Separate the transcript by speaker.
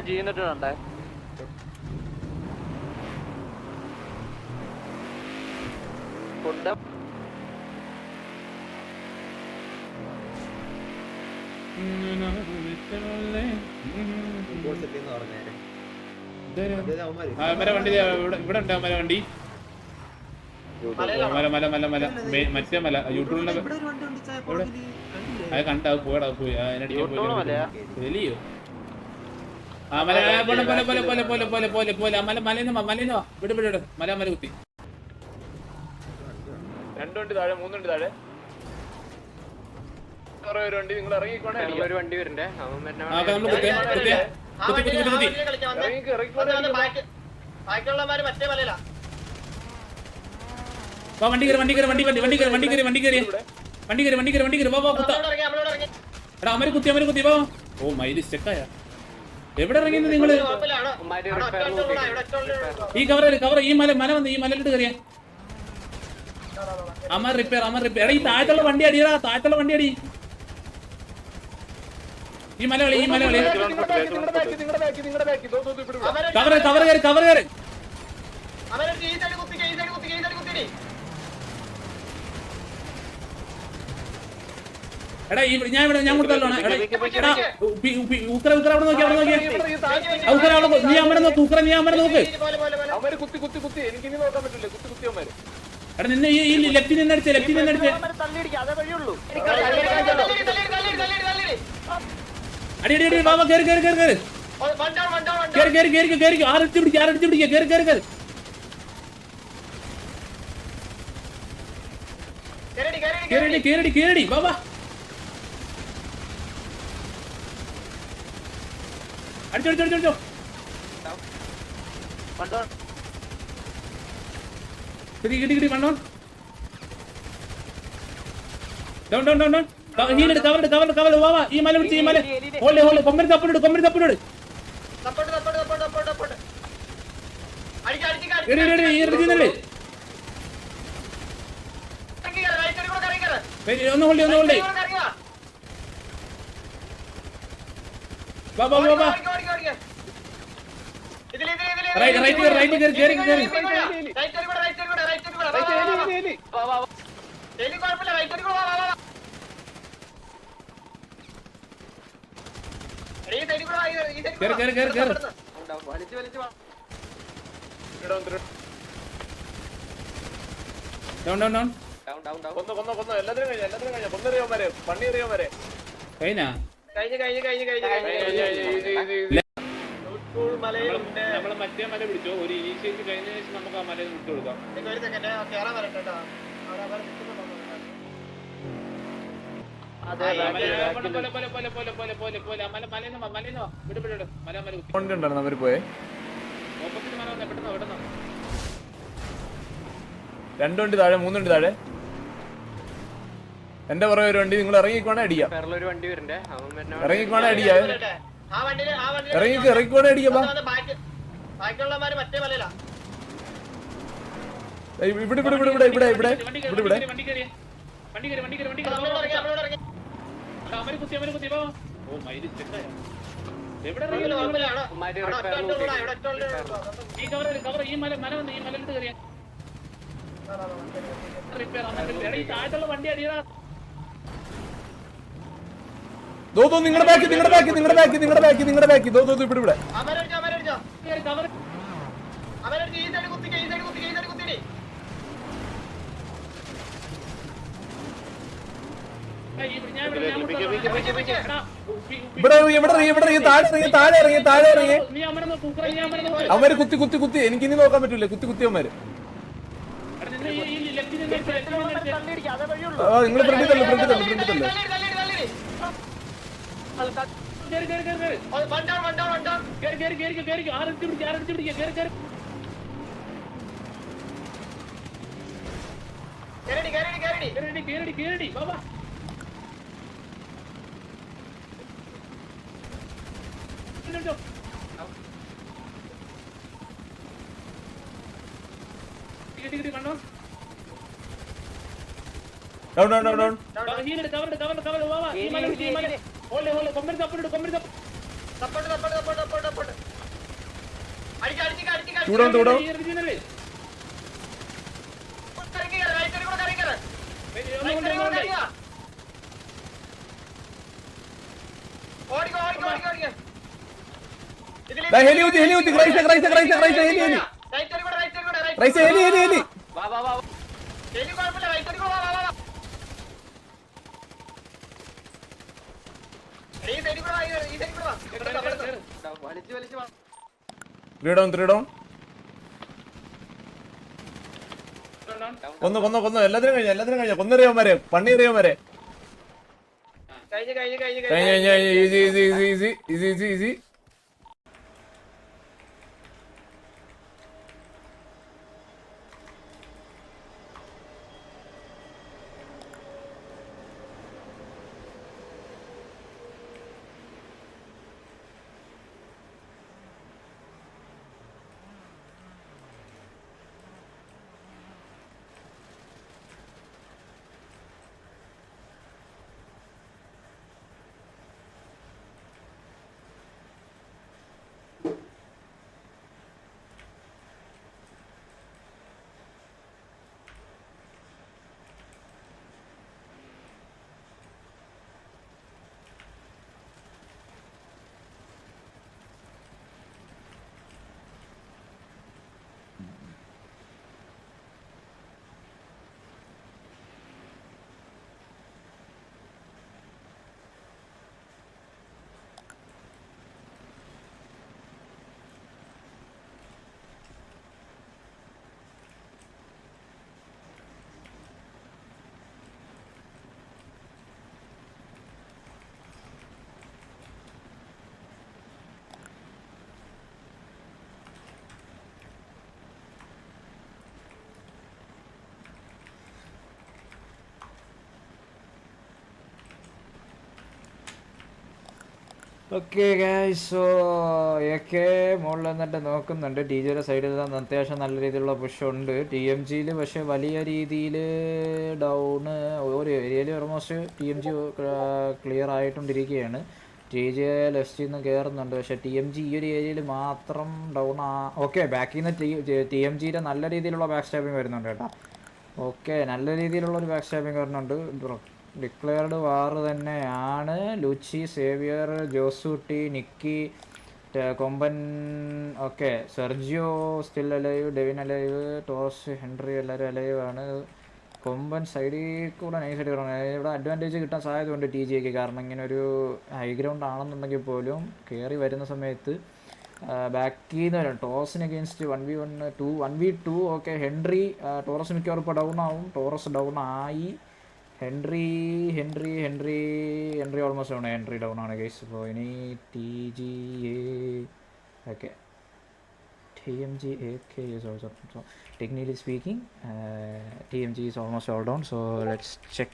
Speaker 1: ചെയ്യുന്നുണ്ടേ food
Speaker 2: വണ്ടി ഇവിടെ ഉണ്ട് അമര വണ്ടി മല മല മല മല മറ്റേ മല യൂട്യൂബിലെ അത് കണ്ട പോയടാ പോയി വലിയോ ആ മല പോലെ പോലെ പോലെ പോലെ പോലെ പോലെ പോലെ പോലെ മല മലന്ന് മലന്ന് വിട് വിട് വിട് മല മല കുത്തി
Speaker 3: 2 വണ്ടി താഴെ 3 വണ്ടി താഴെ ഒരു വണ്ടി നിങ്ങൾ ഇറങ്ങിക്കോണേ
Speaker 1: ഒരു വണ്ടി വരണ്ടേ
Speaker 2: നമ്മള് കുത്തി കുത്തി കുത്തി കുത്തി കുത്തി വണ്ടി കയറി വണ്ടി കയറി വണ്ടി വണ്ടി വണ്ടി കയറി വണ്ടി കയറി വണ്ടി കയറി വണ്ടി കയറി വണ്ടി കയറി വണ്ടി കയറി വാ കുത്ത എടാ അമര കുത്തി വാ ഓ മൈലി സ്റ്റെക്കായ എവിടെ ഇറങ്ങിയത് നിങ്ങള് ഈ കവർ ഈ മല വന്ന് ഈ മലയിലിട്ട് കയറിയ അമർ റിപ്പയർ എടാ ഈ താഴത്തുള്ള വണ്ടി അടിയടാ താഴത്തുള്ള വണ്ടി അടി ഈ മലകളി കവർ കയറി എടാ ഞാൻ കൊടുത്തല്ലോ ഉക്കര അവിടെ നോക്കിയാ നീ അമ്മനെ നോക്ക് ഉക്കര നീ അമ്മനെ നോക്ക് എടാ നിന്നെ ഈ ലെഫ്റ്റിൽ നിന്നടിച്ചേ അടി അടി അടി ബാബാ കേറി ആരടിച്ചു പിടിക്കുക കേരടി ബാബാ അടിച്ചോ കിട്ടി കണ്ടോ ഡൗൺ കവർ വാ ഈ മല പിടിച്ച് ഈ മല ഹോൾഡ് കൊമ്പരി തപ്പിനോട് ഒന്ന് ഹോൾഡ് വാ റൈറ്റ് കേറി നമ്മള് മറ്റേ മല പിടിച്ചോ ഒരു ഇനീഷ്യേറ്റ് കഴിഞ്ഞ ശേഷം നമുക്ക് ആ മലയിൽ വിട്ടു കൊടുക്കാം
Speaker 3: രണ്ട് വണ്ടി താഴെ 3 വണ്ടി താഴെ എന്റെ പുറകെ ഒരു വണ്ടി നിങ്ങൾ ഇറങ്ങിക്കോണേ അടിക്കാം ഇറങ്ങിക്കോണേ അടിക്കാം ഇറങ്ങിക്കോണേ അടിക്കാം നിങ്ങളുടെ ബാക്കി ഇവിടെ താഴെ ഇറങ്ങി അവന്മാര് കുത്തി എനിക്കിനി നോക്കാൻ പറ്റൂല കുത്തി അവന്മാര് നിങ്ങൾ ഫ്രണ്ടിൽ തല്ലേ ഡൗൺ ഡൗൺ ഡൗൺ ഡൗൺ ചൂടോൺ ചൂടോൺ ഹെലി ഊത്തി ഹെലി ഊത്തി റൈസ് റൈസ് റൈസ് റൈസ് ഹെലി ഹെലി റൈസ് ഹെലി ഹെലി ഹെലി ത്രീ ഡൗൺ കൊന്നു എല്ലാത്തിനും കഴിഞ്ഞ കൊന്നറിയാവന്മാരെ പണിയറിയാവന്മാരെ കഴിഞ്ഞ easy easy easy easy easy easy
Speaker 4: okay guys, so ഒക്കെ മുകളിൽ നിന്നിട്ട് നോക്കുന്നുണ്ട്. ടി ജിയുടെ സൈഡിൽ നിന്ന് അത്യാവശ്യം നല്ല രീതിയിലുള്ള പുഷ് ഉണ്ട്. ടി എം ജിയിൽ പക്ഷേ വലിയ രീതിയിൽ ഡൗണ് ഒരു ഏരിയയിൽ almost T M G clear ആയിട്ടുണ്ടിരിക്കുകയാണ്. ടി ജി ലെഫ്റ്റിൽ നിന്ന് കയറുന്നുണ്ട്, പക്ഷേ ടി എം ജി ഈ ഒരു ഏരിയയിൽ മാത്രം ഡൗൺ ഓക്കെ. ബാക്കിൽ നിന്ന് ടി എം ജിയുടെ നല്ല രീതിയിലുള്ള ബാക്ക് സ്റ്റാപ്പിംഗ് വരുന്നുണ്ട് കേട്ടോ. ഓക്കെ, നല്ല രീതിയിലുള്ളൊരു ബാക്ക് സ്റ്റാപ്പിംഗ് വരുന്നുണ്ട്. ഡിക്ലെയർഡ് വാർ തന്നെയാണ്. ലുച്ചി, സേവിയർ, ജോസൂട്ടി, നിക്കി, കൊമ്പൻ, okay. Sergio still alive, Devin alive, toss, Henry എല്ലാവരും അലൈവ് ആണ്. കൊമ്പൻ സൈഡിൽ കൂടെ നൈസായിട്ട് കയറണം. ഇവിടെ അഡ്വാൻറ്റേജ് കിട്ടാൻ സാധ്യതയുണ്ട് ടി ജിക്ക്, കാരണം ഇങ്ങനെ ഒരു ഹൈ ഗ്രൗണ്ട് ആണെന്നുണ്ടെങ്കിൽ പോലും കയറി വരുന്ന സമയത്ത് ബാക്കിൽ നിന്ന് വരും. ടോസിന് against 1v2 okay. Henry, Torres മിക്കവാറും ഇപ്പോൾ ഡൗൺ ആവും. ടോറസ് ഡൗൺ ആയി. Henry almost down. Henry down ആണ് ഗൈസ്. ഇപ്പോൾ ഇനി T G A okay. TMG AK is also, so technically speaking, TMG is almost all down, so let's check